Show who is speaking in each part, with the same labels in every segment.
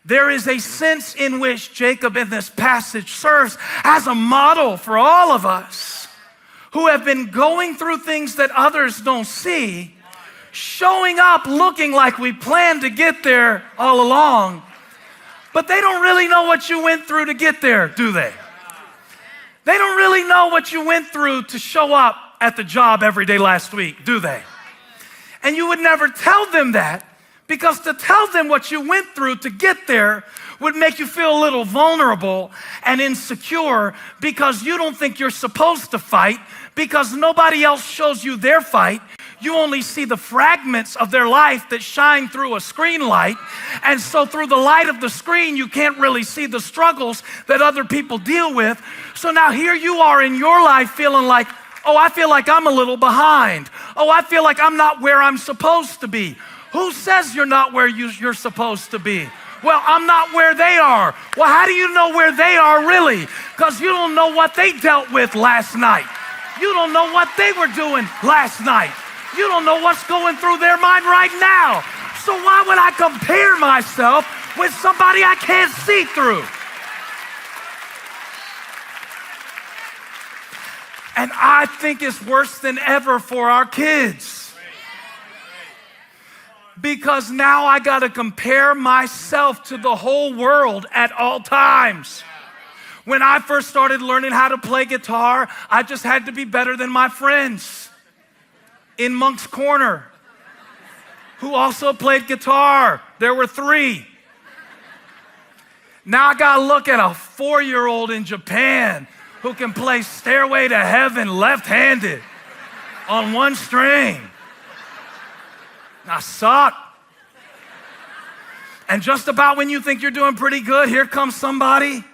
Speaker 1: There is a sense in which Jacob in this passage serves as a model for all of us who have been going through things that others don't see, showing up looking like we planned to get there all along, but they don't really know what you went through to get there, do they? They don't really know what you went through to show up at the job every day last week, do they? And you would never tell them that, because to tell them what you went through to get there would make you feel a little vulnerable and insecure, because you don't think you're supposed to fight, because nobody else shows you their fight. You only see the fragments of their life that shine through a screen light. And so through the light of the screen, you can't really see the struggles that other people deal with. So now here you are in your life feeling like, oh, I feel like I'm a little behind. Oh, I feel like I'm not where I'm supposed to be. Who says you're not where you're supposed to be? Well, I'm not where they are. Well, how do you know where they are really? Because you don't know what they dealt with last night. You don't know what they were doing last night. You don't know what's going through their mind right now. So why would I compare myself with somebody I can't see through? And I think it's worse than ever for our kids. Because now I got to compare myself to the whole world at all times. When I first started learning how to play guitar, I just had to be better than my friends in Moncks Corner who also played guitar. There were 3. Now I got to look at a 4-year-old in Japan who can play Stairway to Heaven left-handed on 1 string. I suck. And just about when you think you're doing pretty good, here comes somebody.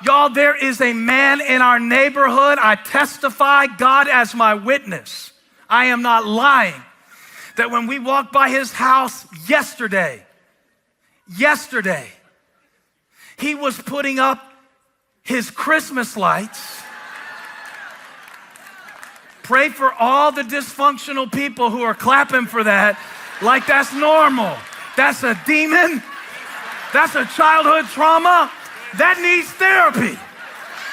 Speaker 1: Y'all, there is a man in our neighborhood. I testify, God as my witness. I am not lying. That when we walked by his house yesterday, he was putting up his Christmas lights. Pray for all the dysfunctional people who are clapping for that like that's normal. That's a demon. That's a childhood trauma. That needs therapy.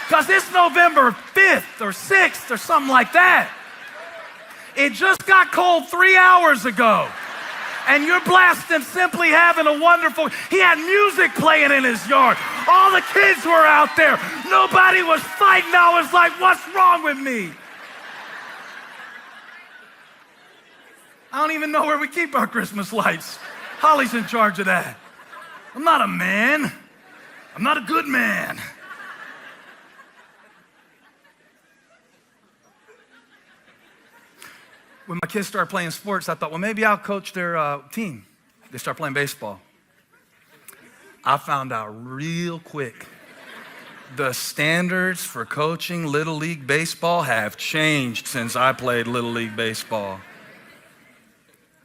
Speaker 1: Because it's November 5th or 6th or something like that. It just got cold 3 hours ago. And you're blasting Simply Having a Wonderful. He had music playing in his yard. All the kids were out there. Nobody was fighting. I was like, what's wrong with me? I don't even know where we keep our Christmas lights. Holly's in charge of that. I'm not a man. I'm not a good man. When my kids started playing sports, I thought, well, maybe I'll coach their team. They start playing baseball. I found out real quick the standards for coaching Little League Baseball have changed since I played Little League Baseball.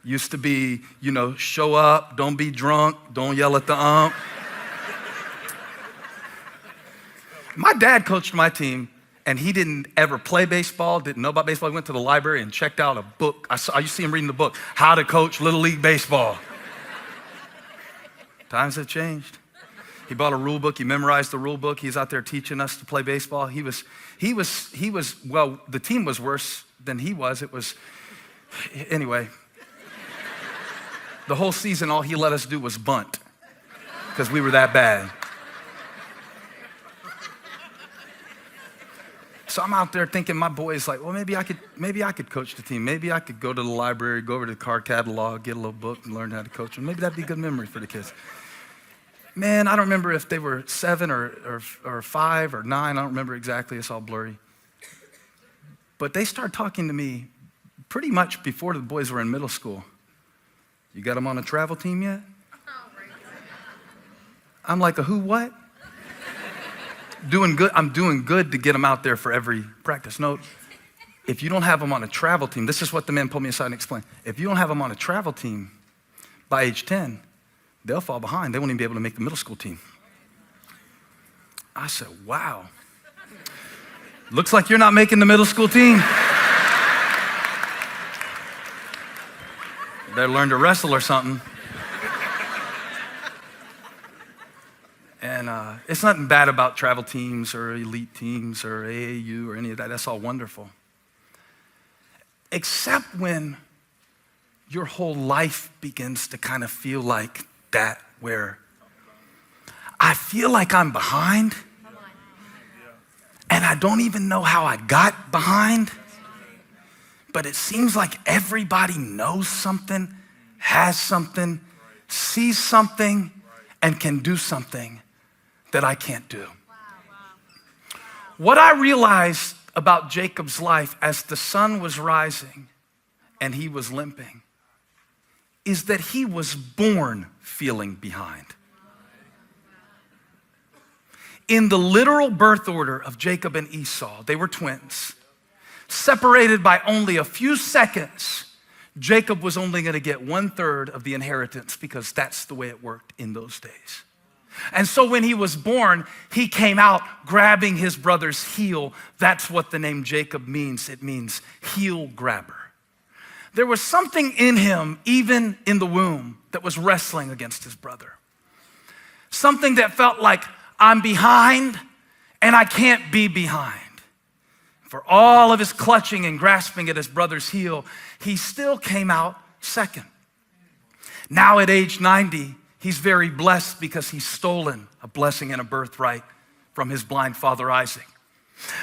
Speaker 1: Used to be, show up, don't be drunk, don't yell at the ump. My dad coached my team, and he didn't ever play baseball, didn't know about baseball. He went to the library and checked out a book. I used to see him reading the book, How to Coach Little League Baseball. Times have changed. He bought a rule book. He memorized the rule book. He's out there teaching us to play baseball. Well, the team was worse than he was. Anyway. The whole season, all he let us do was bunt because we were that bad. So I'm out there thinking, my boy's like, well, maybe I could coach the team. Maybe I could go to the library, go over to the card catalog, get a little book and learn how to coach them. Maybe that'd be a good memory for the kids. Man, I don't remember if they were 7 or 5 or 9. I don't remember exactly. It's all blurry. But they started talking to me pretty much before the boys were in middle school. You got them on a travel team yet? I'm like, a who, what? Doing good. I'm doing good to get them out there for every practice. No, if you don't have them on a travel team, this is what the man pulled me aside and explained. If you don't have them on a travel team by age 10, they'll fall behind. They won't even be able to make the middle school team. I said, wow. Looks like you're not making the middle school team. Better learn to wrestle or something. And it's nothing bad about travel teams or elite teams or AAU or any of that. That's all wonderful. Except when your whole life begins to kind of feel like that, where I feel like I'm behind and I don't even know how I got behind, but it seems like everybody knows something, has something, sees something, and can do something that I can't do. What I realized about Jacob's life as the sun was rising and he was limping is that he was born feeling behind. In the literal birth order of Jacob and Esau, they were twins. Separated by only a few seconds, Jacob was only going to get 1/3 of the inheritance because that's the way it worked in those days. And so when he was born, he came out grabbing his brother's heel. That's what the name Jacob means. It means heel grabber. There was something in him, even in the womb, that was wrestling against his brother. Something that felt like, I'm behind and I can't be behind. For all of his clutching and grasping at his brother's heel, he still came out second. Now at age 90, he's very blessed because he's stolen a blessing and a birthright from his blind father Isaac.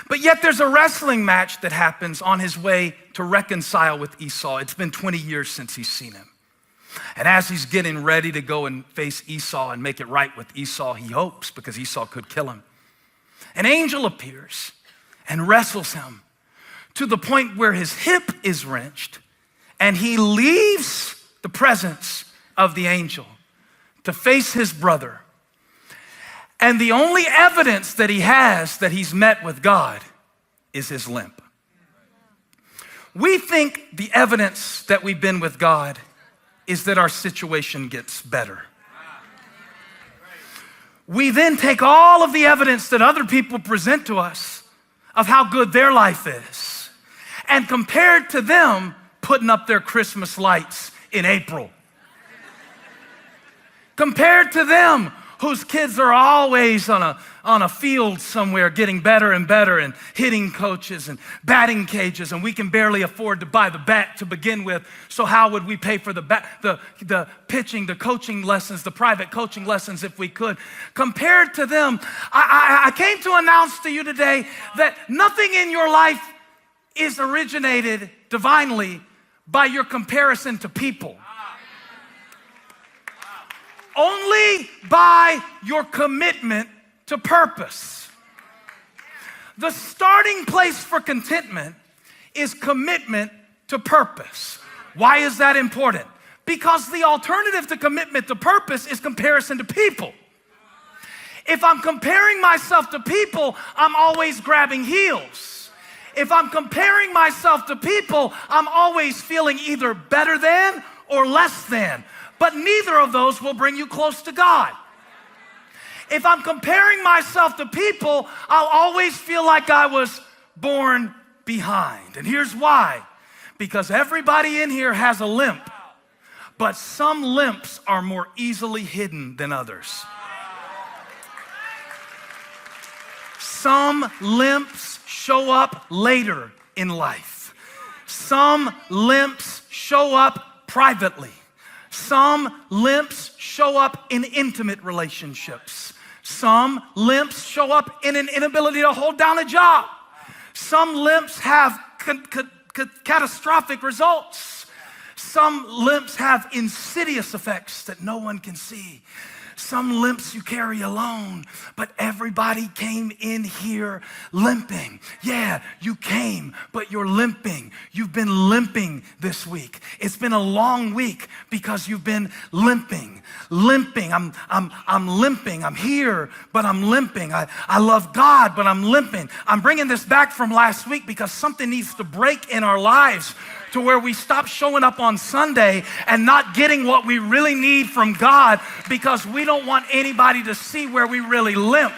Speaker 1: But yet there's a wrestling match that happens on his way to reconcile with Esau. It's been 20 years since he's seen him. And as he's getting ready to go and face Esau and make it right with Esau, he hopes, because Esau could kill him, an angel appears and wrestles him to the point where his hip is wrenched and he leaves the presence of the angel to face his brother. And the only evidence that he has that he's met with God is his limp. We think the evidence that we've been with God is that our situation gets better. We then take all of the evidence that other people present to us of how good their life is, and compared to them putting up their Christmas lights in April, compared to them whose kids are always on a field somewhere getting better and better and hitting coaches and batting cages, and we can barely afford to buy the bat to begin with, so how would we pay for the pitching, the coaching lessons, the private coaching lessons if we could? Compared to them, I came to announce to you today that nothing in your life is originated divinely by your comparison to people. Only by your commitment to purpose. The starting place for contentment is commitment to purpose. Why is that important? Because the alternative to commitment to purpose is comparison to people. If I'm comparing myself to people, I'm always grabbing heels. If I'm comparing myself to people, I'm always feeling either better than or less than. But neither of those will bring you close to God. If I'm comparing myself to people, I'll always feel like I was born behind. And here's why. Because everybody in here has a limp, but some limps are more easily hidden than others. Some limps show up later in life. Some limps show up privately. Some limps show up in intimate relationships. Some limps show up in an inability to hold down a job. Some limps have catastrophic results. Some limps have insidious effects that no one can see. Some limps you carry alone, but everybody came in here limping. Yeah, you came, but you're limping. You've been limping this week. It's been a long week because you've been limping. I'm limping. I'm here, but I'm limping. I love God, but I'm limping. I'm bringing this back from last week because something needs to break in our lives to where we stop showing up on Sunday and not getting what we really need from God because we don't want anybody to see where we really limp.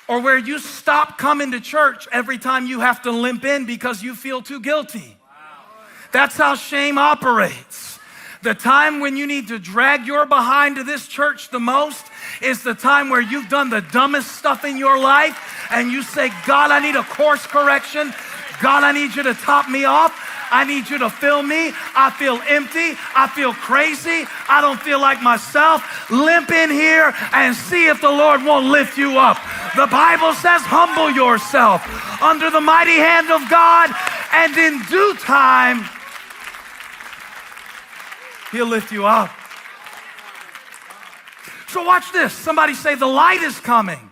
Speaker 1: Or where you stop coming to church every time you have to limp in because you feel too guilty. That's how shame operates. The time when you need to drag your behind to this church the most is the time where you've done the dumbest stuff in your life and you say, God, I need a course correction. God, I need you to top me off. I need you to fill me. I feel empty. I feel crazy. I don't feel like myself. Limp in here and see if the Lord won't lift you up. The Bible says, humble yourself under the mighty hand of God, and in due time, He'll lift you up. So watch this. Somebody say, the light is coming.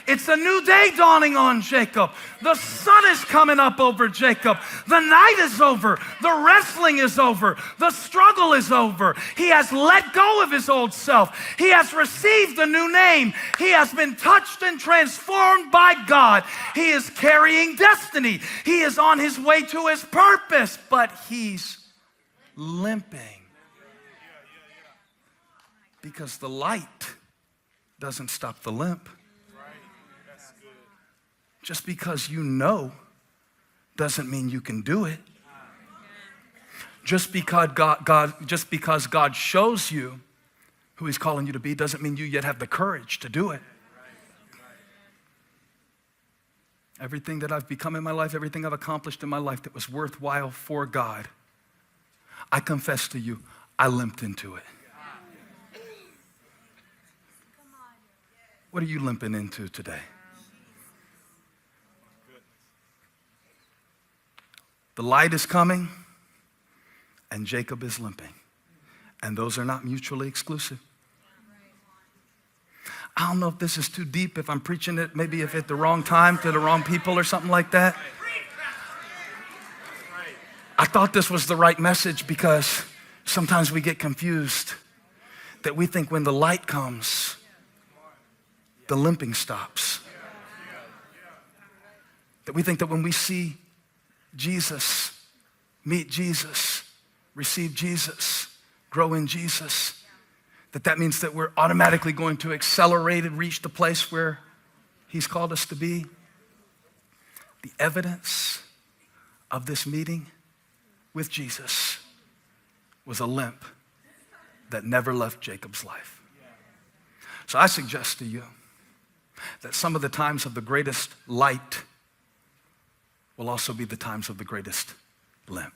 Speaker 1: It's a new day dawning on Jacob. The sun is coming up over Jacob. The night is over. The wrestling is over. The struggle is over. He has let go of his old self. He has received a new name. He has been touched and transformed by God. He is carrying destiny. He is on his way to his purpose, but he's limping because the light doesn't stop the limp. Just because you know doesn't mean you can do it. Just because God shows you who He's calling you to be doesn't mean you yet have the courage to do it. Everything that I've become in my life, everything I've accomplished in my life that was worthwhile for God, I confess to you, I limped into it. What are you limping into today? The light is coming, and Jacob is limping. And those are not mutually exclusive. I don't know if this is too deep, if I'm preaching it, maybe if at the wrong time to the wrong people or something like that. I thought this was the right message because sometimes we get confused that we think when the light comes, the limping stops. That we think that when we see Jesus, meet Jesus, receive Jesus, grow in Jesus, that means that we're automatically going to accelerate and reach the place where He's called us to be. The evidence of this meeting with Jesus was a limp that never left Jacob's life. So I suggest to you that some of the times of the greatest light will also be the times of the greatest limp.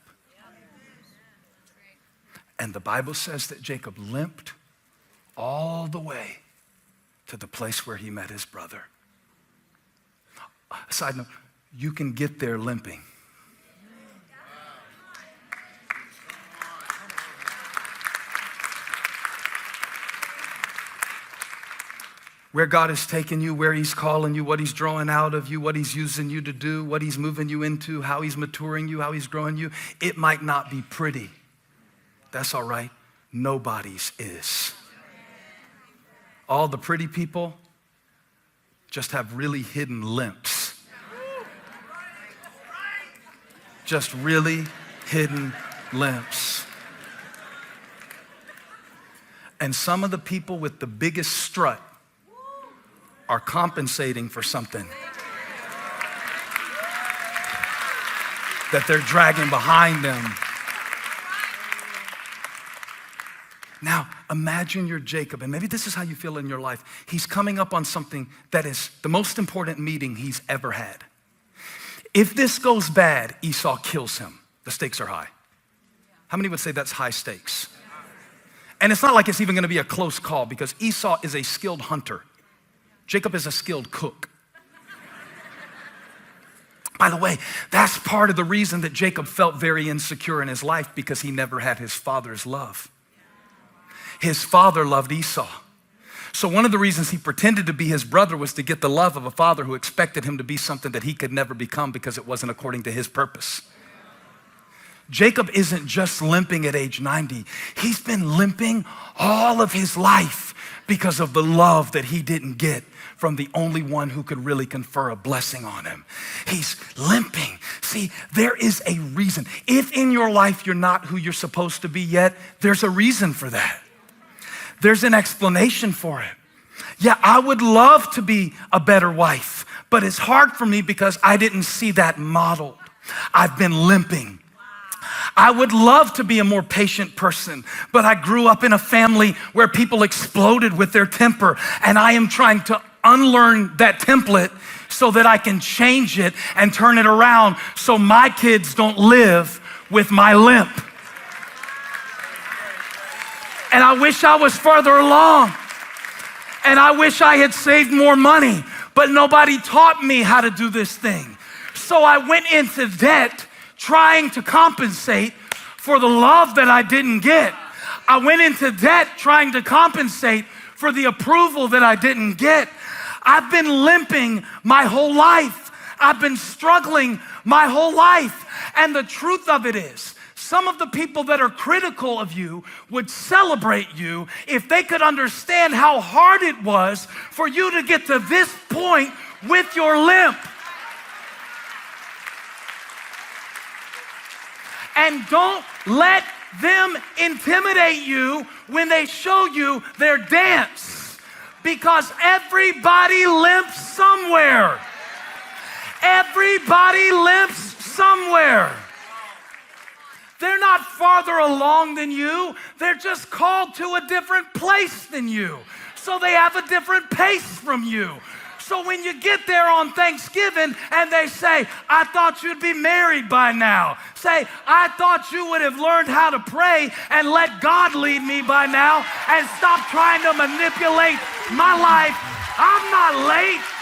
Speaker 1: And the Bible says that Jacob limped all the way to the place where he met his brother. Side note, you can get there limping. Where God has taken you, where He's calling you, what He's drawing out of you, what He's using you to do, what He's moving you into, how He's maturing you, how He's growing you, it might not be pretty. That's all right. Nobody's is. All the pretty people just have really hidden limps. Just really hidden limps. And some of the people with the biggest strut are compensating for something that they're dragging behind them. Now, imagine you're Jacob, and maybe this is how you feel in your life. He's coming up on something that is the most important meeting he's ever had. If this goes bad, Esau kills him. The stakes are high. How many would say that's high stakes? And it's not like it's even gonna be a close call because Esau is a skilled hunter. Jacob is a skilled cook. By the way, that's part of the reason that Jacob felt very insecure in his life because he never had his father's love. His father loved Esau. So one of the reasons he pretended to be his brother was to get the love of a father who expected him to be something that he could never become because it wasn't according to his purpose. Jacob isn't just limping at age 90. He's been limping all of his life because of the love that he didn't get from the only one who could really confer a blessing on him. He's limping. See, there is a reason. If in your life you're not who you're supposed to be yet, there's a reason for that. There's an explanation for it. Yeah, I would love to be a better wife, but it's hard for me because I didn't see that modeled. I've been limping. I would love to be a more patient person, but I grew up in a family where people exploded with their temper, and I am trying to unlearn that template so that I can change it and turn it around so my kids don't live with my limp. And I wish I was further along. And I wish I had saved more money, but nobody taught me how to do this thing. So I went into debt trying to compensate for the love that I didn't get. I went into debt trying to compensate for the approval that I didn't get. I've been limping my whole life. I've been struggling my whole life. And the truth of it is, some of the people that are critical of you would celebrate you if they could understand how hard it was for you to get to this point with your limp. And don't let them intimidate you when they show you their dance, because everybody limps somewhere. Everybody limps somewhere. They're not farther along than you. They're just called to a different place than you. So they have a different pace from you. So when you get there on Thanksgiving and they say, I thought you'd be married by now. Say, I thought you would have learned how to pray and let God lead me by now and stop trying to manipulate my life. I'm not late.